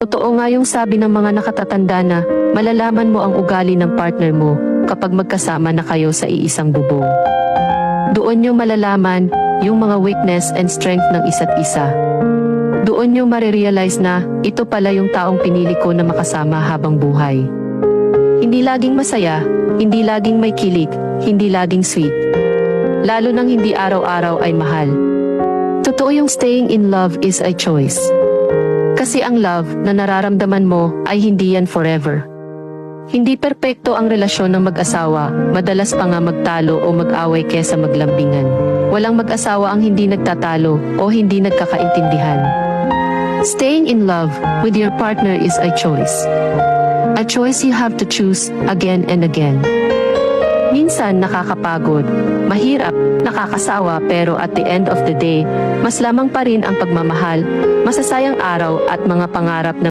Totoo nga yung sabi ng mga nakatatanda na malalaman mo ang ugali ng partner mo kapag magkasama na kayo sa iisang bubong. Doon nyo malalaman yung mga weakness and strength ng isa't isa. Doon nyo marirealize na ito pala yung taong pinili ko na makasama habang buhay. Hindi laging masaya, hindi laging may kilig, hindi laging sweet. Lalo nang hindi araw-araw ay mahal. Totoo yung staying in love is a choice. Kasi ang love na nararamdaman mo ay hindi yan forever. Hindi perpekto ang relasyon ng mag-asawa, madalas pa nga magtalo o mag-away kesa maglambingan. Walang mag-asawa ang hindi nagtatalo o hindi nagkakaintindihan. Staying in love with your partner is a choice. A choice you have to choose again and again. Minsan nakakapagod, mahirap, nakakasawa pero at the end of the day, mas lamang pa rin ang pagmamahal, masasayang araw at mga pangarap na